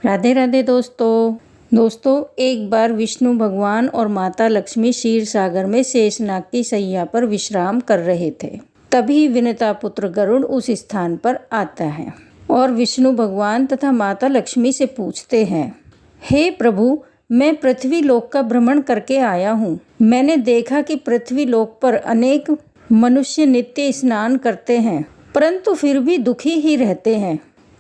राधे राधे दोस्तों, एक बार विष्णु भगवान और माता लक्ष्मी क्षीर सागर में शेषनाग की शैया पर विश्राम कर रहे थे। तभी विनता पुत्र गरुड़ उस स्थान पर आता है और विष्णु भगवान तथा माता लक्ष्मी से पूछते हैं, हे प्रभु, मैं पृथ्वी लोक का भ्रमण करके आया हूँ। मैंने देखा कि पृथ्वी लोक पर अनेक मनुष्य नित्य स्नान करते हैं, परंतु फिर भी दुखी ही रहते हैं।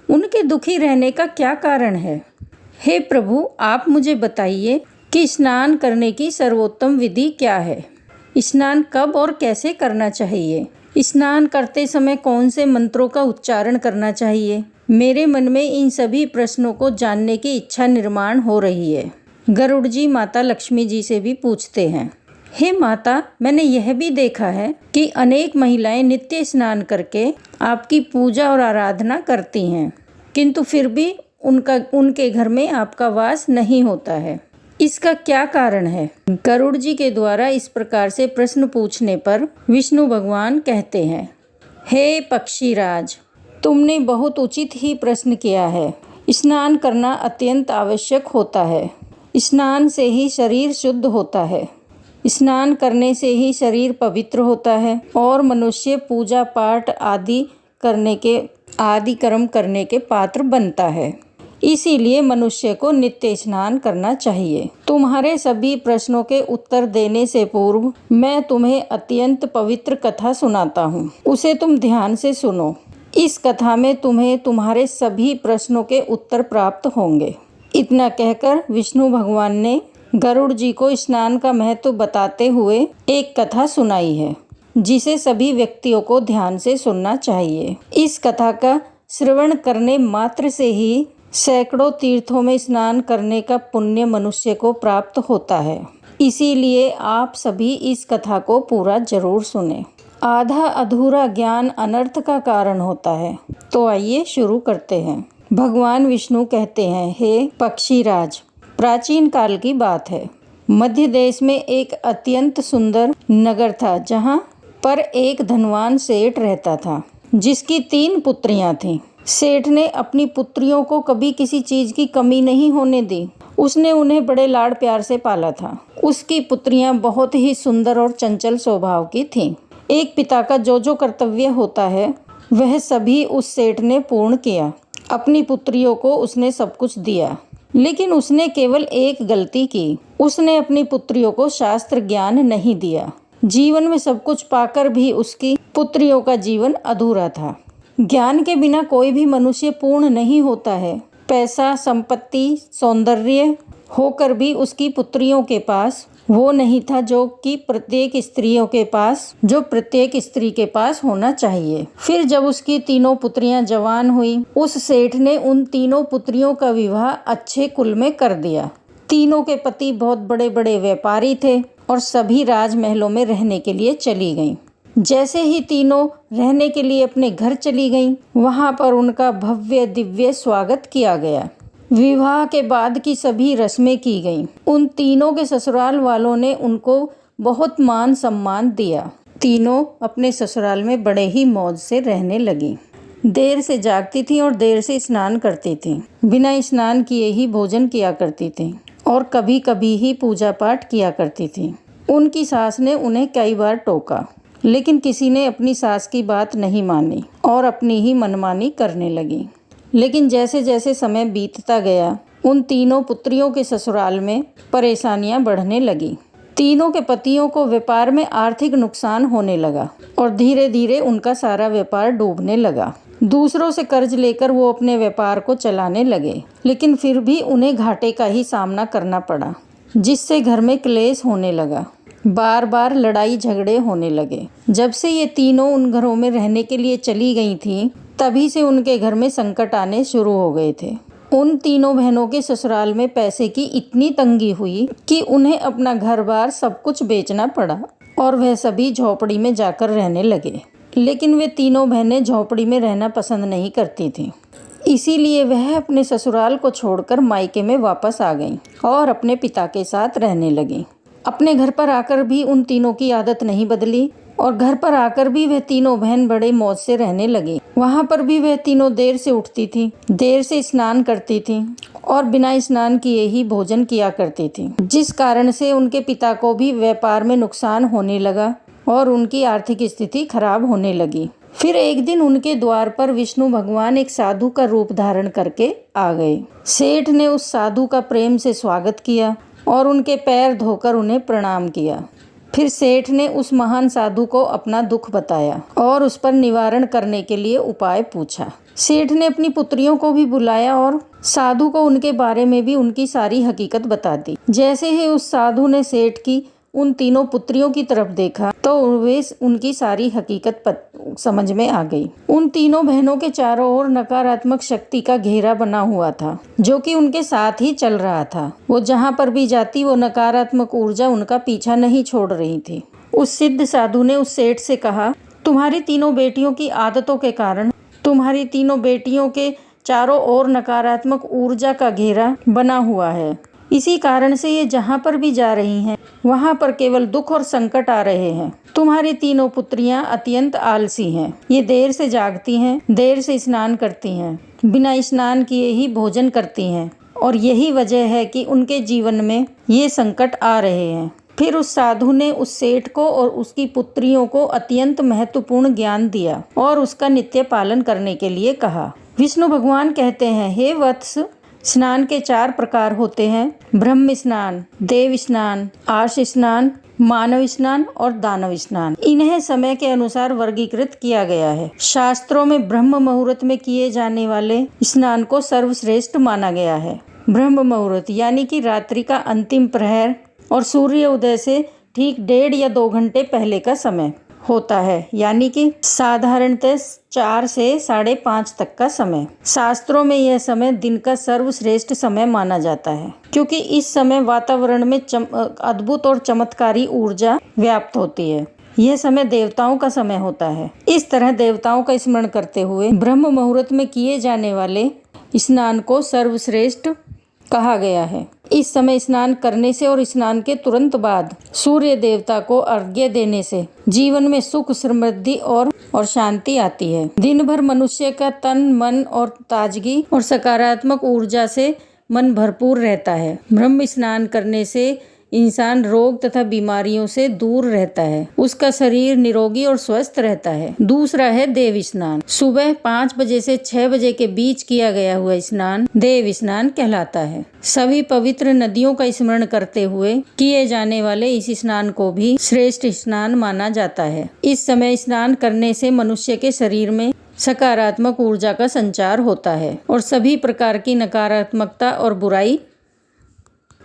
उनके दुखी रहने का क्या कारण है? हे प्रभु, आप मुझे बताइए कि स्नान करने की सर्वोत्तम विधि क्या है? स्नान कब और कैसे करना चाहिए? स्नान करते समय कौन से मंत्रों का उच्चारण करना चाहिए? मेरे मन में इन सभी प्रश्नों को जानने की इच्छा निर्माण हो रही है। गरुड़ जी माता लक्ष्मी जी से भी पूछते हैं, हे माता, मैंने यह भी देखा है कि अनेक महिलाएं नित्य स्नान करके आपकी पूजा और आराधना करती हैं, किंतु फिर भी उनके घर में आपका वास नहीं होता है। इसका क्या कारण है? गरुड़ जी के द्वारा इस प्रकार से प्रश्न पूछने पर विष्णु भगवान कहते हैं, हे पक्षीराज, तुमने बहुत उचित ही प्रश्न किया है। स्नान करना अत्यंत आवश्यक होता है। स्नान से ही शरीर शुद्ध होता है। स्नान करने से ही शरीर पवित्र होता है और मनुष्य पूजा पाठ आदि कर्म करने के पात्र बनता है। इसीलिए मनुष्य को नित्य स्नान करना चाहिए। तुम्हारे सभी प्रश्नों के उत्तर देने से पूर्व मैं तुम्हें अत्यंत पवित्र कथा सुनाता हूँ। उसे तुम ध्यान से सुनो। इस कथा में तुम्हें तुम्हारे सभी प्रश्नों के उत्तर प्राप्त होंगे। इतना कहकर विष्णु भगवान ने गरुड़ जी को स्नान का महत्व बताते हुए एक कथा सुनाई है, जिसे सभी व्यक्तियों को ध्यान से सुनना चाहिए। इस कथा का श्रवण करने मात्र से ही सैकड़ों तीर्थों में स्नान करने का पुण्य मनुष्य को प्राप्त होता है। इसीलिए आप सभी इस कथा को पूरा जरूर सुने। आधा अधूरा ज्ञान अनर्थ का कारण होता है। तो आइए शुरू करते हैं। भगवान विष्णु कहते हैं, हे पक्षीराज, प्राचीन काल की बात है। मध्य देश में एक अत्यंत सुंदर नगर था, जहाँ पर एक धनवान सेठ रहता था, जिसकी 3 पुत्रियां थीं। सेठ ने अपनी पुत्रियों को कभी किसी चीज की कमी नहीं होने दी। उसने उन्हें बड़े लाड़ प्यार से पाला था। उसकी पुत्रियां बहुत ही सुंदर और चंचल स्वभाव की थीं। एक पिता का जो कर्तव्य होता है, वह सभी उस सेठ ने पूर्ण किया। अपनी पुत्रियों को उसने सब कुछ दिया, लेकिन उसने केवल एक गलती की। उसने अपनी पुत्रियों को शास्त्र ज्ञान नहीं दिया। जीवन में सब कुछ पाकर भी उसकी पुत्रियों का जीवन अधूरा था। ज्ञान के बिना कोई भी मनुष्य पूर्ण नहीं होता है। पैसा, संपत्ति, सौंदर्य होकर भी उसकी पुत्रियों के पास वो नहीं था जो प्रत्येक स्त्री के पास होना चाहिए। फिर जब उसकी 3 पुत्रियां जवान हुई, उस सेठ ने उन 3 पुत्रियों का विवाह अच्छे कुल में कर दिया। तीनों के पति बहुत बड़े बड़े व्यापारी थे और सभी राजमहलों में रहने के लिए चली गईं। जैसे ही तीनों रहने के लिए अपने घर चली गईं, वहां पर उनका भव्य दिव्य स्वागत किया गया। विवाह के बाद की सभी रस्में की गईं। उन तीनों के ससुराल वालों ने उनको बहुत मान सम्मान दिया। तीनों अपने ससुराल में बड़े ही मौज से रहने लगीं। देर से जागती थीं और देर से स्नान करती थीं। बिना स्नान किए ही भोजन किया करती थीं और कभी कभी ही पूजा पाठ किया करती थीं। उनकी सास ने उन्हें कई बार टोका, लेकिन किसी ने अपनी सास की बात नहीं मानी और अपनी ही मनमानी करने लगी। लेकिन जैसे जैसे समय बीतता गया, उन तीनों पुत्रियों के ससुराल में परेशानियां बढ़ने लगी। तीनों के पतियों को व्यापार में आर्थिक नुकसान होने लगा और धीरे धीरे उनका सारा व्यापार डूबने लगा। दूसरों से कर्ज लेकर वो अपने व्यापार को चलाने लगे, लेकिन फिर भी उन्हें घाटे का ही सामना करना पड़ा, जिससे घर में क्लेश होने लगा। बार बार लड़ाई झगड़े होने लगे। जब से ये तीनों उन घरों में रहने के लिए चली गई थीं, तभी से उनके घर में संकट आने शुरू हो गए थे। उन तीनों बहनों के ससुराल में पैसे की इतनी तंगी हुई कि उन्हें अपना घर बार सब कुछ बेचना पड़ा और वह सभी झोपड़ी में जाकर रहने लगे। लेकिन वे तीनों बहनें झोपड़ी में रहना पसंद नहीं करती थीं। इसीलिए वह अपने ससुराल को छोड़कर मायके में वापस आ गईं और अपने पिता के साथ रहने लगीं। अपने घर पर आकर भी उन तीनों की आदत नहीं बदली। और घर पर आकर भी वह तीनों बहन बड़े मौज से रहने लगी। वहाँ पर भी वह तीनों देर से उठती थी, देर से स्नान करती थी और बिना स्नान किए ही भोजन किया करती थी, जिस कारण से उनके पिता को भी व्यापार में नुकसान होने लगा और उनकी आर्थिक स्थिति खराब होने लगी। फिर एक दिन उनके द्वार पर विष्णु भगवान एक साधु का रूप धारण करके आ गए। सेठ ने उस साधु का प्रेम से स्वागत किया और उनके पैर धोकर उन्हें प्रणाम किया। फिर सेठ ने उस महान साधु को अपना दुख बताया और उस पर निवारण करने के लिए उपाय पूछा। सेठ ने अपनी पुत्रियों को भी बुलाया और साधु को उनके बारे में भी उनकी सारी हकीकत बता दी। जैसे ही उस साधु ने सेठ की उन तीनों पुत्रियों की तरफ देखा तो वे उनकी सारी हकीकत समझ में आ गई। उन तीनों बहनों के चारों ओर नकारात्मक शक्ति का घेरा बना हुआ था, जो कि उनके साथ ही चल रहा था। वो जहाँ पर भी जाती वो नकारात्मक ऊर्जा उनका पीछा नहीं छोड़ रही थी। उस सिद्ध साधु ने उस सेठ से कहा, तुम्हारी तीनों बेटियों की आदतों के कारण तुम्हारी तीनों बेटियों के चारों ओर नकारात्मक ऊर्जा का घेरा बना हुआ है। इसी कारण से ये जहाँ पर भी जा रही हैं वहाँ पर केवल दुख और संकट आ रहे हैं। तुम्हारी तीनों पुत्रियाँ अत्यंत आलसी हैं। ये देर से जागती हैं, देर से स्नान करती हैं, बिना स्नान किए ही भोजन करती हैं और यही वजह है कि उनके जीवन में ये संकट आ रहे हैं। फिर उस साधु ने उस सेठ को और उसकी पुत्रियों को अत्यंत महत्वपूर्ण ज्ञान दिया और उसका नित्य पालन करने के लिए कहा। विष्णु भगवान कहते हैं, हे वत्स, स्नान के 4 प्रकार होते हैं: ब्रह्म स्नान, देव स्नान, आर्ष स्नान, मानव स्नान और दानव स्नान। इन्हें समय के अनुसार वर्गीकृत किया गया है। शास्त्रों में ब्रह्म मुहूर्त में किए जाने वाले स्नान को सर्वश्रेष्ठ माना गया है। ब्रह्म मुहूर्त यानी कि रात्रि का अंतिम प्रहर और सूर्य उदय से ठीक 1.5 या 2 घंटे पहले का समय होता है, यानी कि साधारणतः 4 से 5:30 तक का समय। शास्त्रों में यह समय दिन का सर्वश्रेष्ठ समय माना जाता है, क्योंकि इस समय वातावरण में अद्भुत और चमत्कारी ऊर्जा व्याप्त होती है। यह समय देवताओं का समय होता है। इस तरह देवताओं का स्मरण करते हुए ब्रह्म मुहूर्त में किए जाने वाले स्नान को सर्वश्रेष्ठ कहा गया है। इस समय स्नान करने से और स्नान के तुरंत बाद सूर्य देवता को अर्घ्य देने से जीवन में सुख, समृद्धि और शांति आती है। दिन भर मनुष्य का तन, मन और ताजगी और सकारात्मक ऊर्जा से मन भरपूर रहता है। ब्रह्म स्नान करने से इंसान रोग तथा बीमारियों से दूर रहता है। उसका शरीर निरोगी और स्वस्थ रहता है। दूसरा है देव स्नान। सुबह 5 बजे से 6 बजे के बीच किया गया हुआ स्नान देव स्नान कहलाता है। सभी पवित्र नदियों का स्मरण करते हुए किए जाने वाले इस स्नान को भी श्रेष्ठ स्नान माना जाता है। इस समय स्नान करने से मनुष्य के शरीर में सकारात्मक ऊर्जा का संचार होता है और सभी प्रकार की नकारात्मकता और बुराई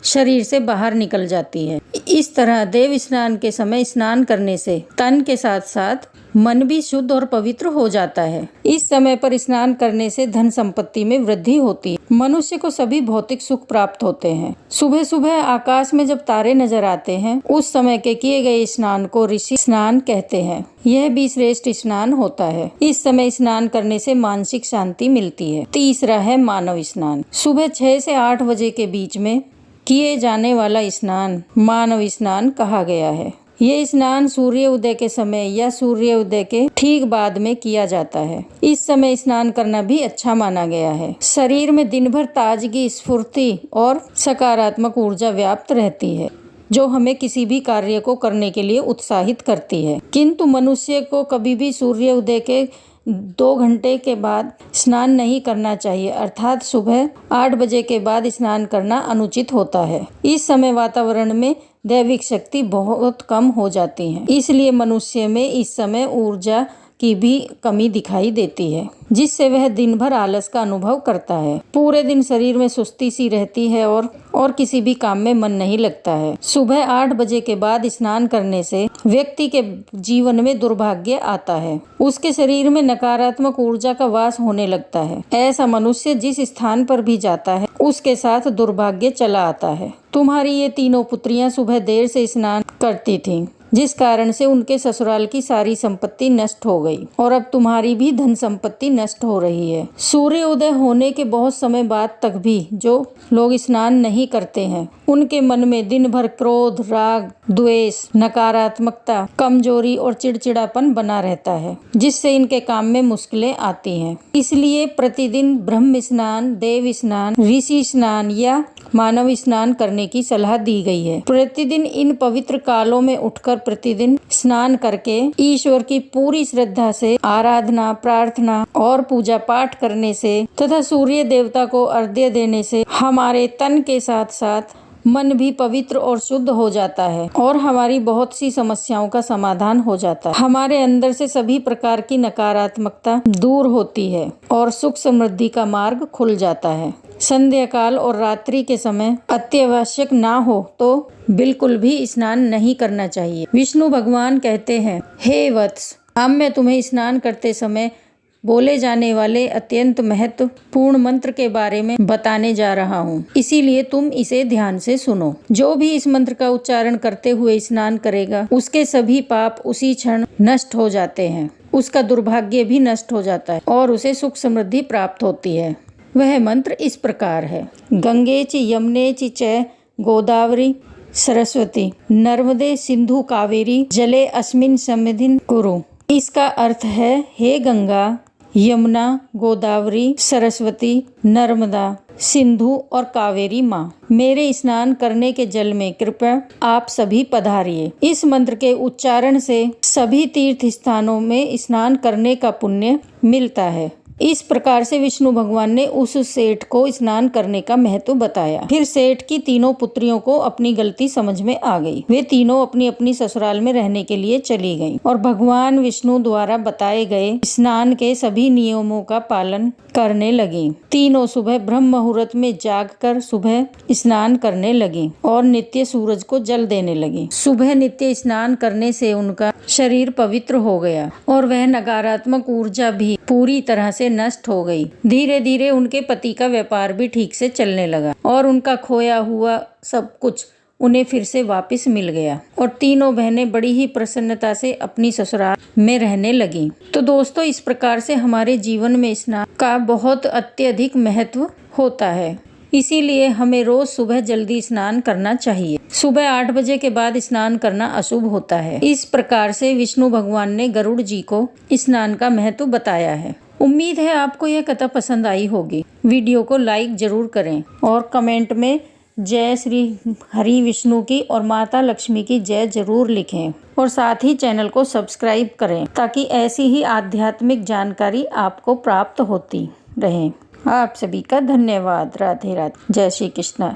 शरीर से बाहर निकल जाती है। इस तरह देव स्नान के समय स्नान करने से तन के साथ साथ मन भी शुद्ध और पवित्र हो जाता है। इस समय पर स्नान करने से धन संपत्ति में वृद्धि होती है। मनुष्य को सभी भौतिक सुख प्राप्त होते हैं। सुबह सुबह आकाश में जब तारे नजर आते हैं उस समय के किए गए स्नान को ऋषि स्नान कहते हैं। यह भी श्रेष्ठ स्नान होता है। इस समय स्नान करने से मानसिक शांति मिलती है। तीसरा है मानव स्नान। सुबह 6 से 8 बजे के बीच में किए जाने वाला स्नान मानव स्नान कहा गया है। ये स्नान सूर्य उदय के समय या सूर्य उदय के ठीक बाद में किया जाता है। इस समय स्नान करना भी अच्छा माना गया है। शरीर में दिन भर ताजगी, स्फूर्ति और सकारात्मक ऊर्जा व्याप्त रहती है, जो हमें किसी भी कार्य को करने के लिए उत्साहित करती है। किंतु मनुष्य को कभी भी सूर्य उदय के 2 घंटे के बाद स्नान नहीं करना चाहिए, अर्थात सुबह 8 बजे के बाद स्नान करना अनुचित होता है। इस समय वातावरण में दैविक शक्ति बहुत कम हो जाती है, इसलिए मनुष्य में इस समय ऊर्जा की भी कमी दिखाई देती है, जिससे वह दिन भर आलस का अनुभव करता है। पूरे दिन शरीर में सुस्ती सी रहती है और किसी भी काम में मन नहीं लगता है। सुबह 8 बजे के बाद स्नान करने से व्यक्ति के जीवन में दुर्भाग्य आता है। उसके शरीर में नकारात्मक ऊर्जा का वास होने लगता है। ऐसा मनुष्य जिस स्थान पर भी जाता है उसके साथ दुर्भाग्य चला आता है। तुम्हारी ये तीनों पुत्रियां सुबह देर से स्नान करती थीं जिस कारण से उनके ससुराल की सारी संपत्ति नष्ट हो गई और अब तुम्हारी भी धन संपत्ति नष्ट हो रही है। सूर्योदय होने के बहुत समय बाद तक भी जो लोग स्नान नहीं करते हैं उनके मन में दिन भर क्रोध, राग, द्वेष, नकारात्मकता, कमजोरी और चिड़चिड़ापन बना रहता है, जिससे इनके काम में मुश्किलें आती हैं। इसलिए प्रतिदिन ब्रह्म स्नान, देव स्नान, ऋषि स्नान या मानव स्नान करने की सलाह दी गई है। प्रतिदिन इन पवित्र कालों में उठकर प्रतिदिन स्नान करके ईश्वर की पूरी श्रद्धा से आराधना, प्रार्थना और पूजा पाठ करने से तथा सूर्य देवता को अर्घ्य देने से हमारे तन के साथ साथ मन भी पवित्र और शुद्ध हो जाता है और हमारी बहुत सी समस्याओं का समाधान हो जाता है। हमारे अंदर से सभी प्रकार की नकारात्मकता दूर होती है और सुख समृद्धि का मार्ग खुल जाता है। संध्या काल और रात्रि के समय अत्यावश्यक ना हो तो बिल्कुल भी स्नान नहीं करना चाहिए। विष्णु भगवान कहते हैं, हे वत्स, अब मैं तुम्हें स्नान करते समय बोले जाने वाले अत्यंत महत्वपूर्ण मंत्र के बारे में बताने जा रहा हूँ, इसीलिए तुम इसे ध्यान से सुनो। जो भी इस मंत्र का उच्चारण करते हुए स्नान करेगा उसके सभी पाप उसी क्षण नष्ट हो जाते हैं, उसका दुर्भाग्य भी नष्ट हो जाता है और उसे सुख समृद्धि प्राप्त होती है। वह मंत्र इस प्रकार है, गंगे च यमुने च गोदावरी सरस्वती नर्मदे सिंधु कावेरी जले अस्मिन् सन्निधिं कुरु। इसका अर्थ है, हे गंगा, यमुना, गोदावरी, सरस्वती, नर्मदा, सिंधु और कावेरी माँ, मेरे स्नान करने के जल में कृपया आप सभी पधारिए। इस मंत्र के उच्चारण से सभी तीर्थ स्थानों में स्नान करने का पुण्य मिलता है। इस प्रकार से विष्णु भगवान ने उस सेठ को स्नान करने का महत्व बताया। फिर सेठ की तीनों पुत्रियों को अपनी गलती समझ में आ गई। वे तीनों अपनी अपनी ससुराल में रहने के लिए चली गईं और भगवान विष्णु द्वारा बताए गए स्नान के सभी नियमों का पालन करने लगी। तीनों सुबह ब्रह्म मुहूर्त में जागकर सुबह स्नान करने लगी और नित्य सूरज को जल देने लगी। सुबह नित्य स्नान करने से उनका शरीर पवित्र हो गया और वह नकारात्मक ऊर्जा भी पूरी तरह से नष्ट हो गई। धीरे धीरे उनके पति का व्यापार भी ठीक से चलने लगा और उनका खोया हुआ सब कुछ उन्हें फिर से वापस मिल गया और तीनों बहनें बड़ी ही प्रसन्नता से अपनी ससुराल में रहने लगी। तो दोस्तों, इस प्रकार से हमारे जीवन में स्नान का बहुत अत्यधिक महत्व होता है, इसीलिए हमें रोज सुबह जल्दी स्नान करना चाहिए। सुबह 8 बजे के बाद स्नान करना अशुभ होता है। इस प्रकार से विष्णु भगवान ने गरुड़ जी को स्नान का महत्व बताया है। उम्मीद है आपको यह कथा पसंद आई होगी। वीडियो को लाइक जरूर करें और कमेंट में जय श्री हरि विष्णु की और माता लक्ष्मी की जय जरूर लिखें और साथ ही चैनल को सब्सक्राइब करें ताकि ऐसी ही आध्यात्मिक जानकारी आपको प्राप्त होती रहे। आप सभी का धन्यवाद। राधे राधे। जय श्री कृष्ण।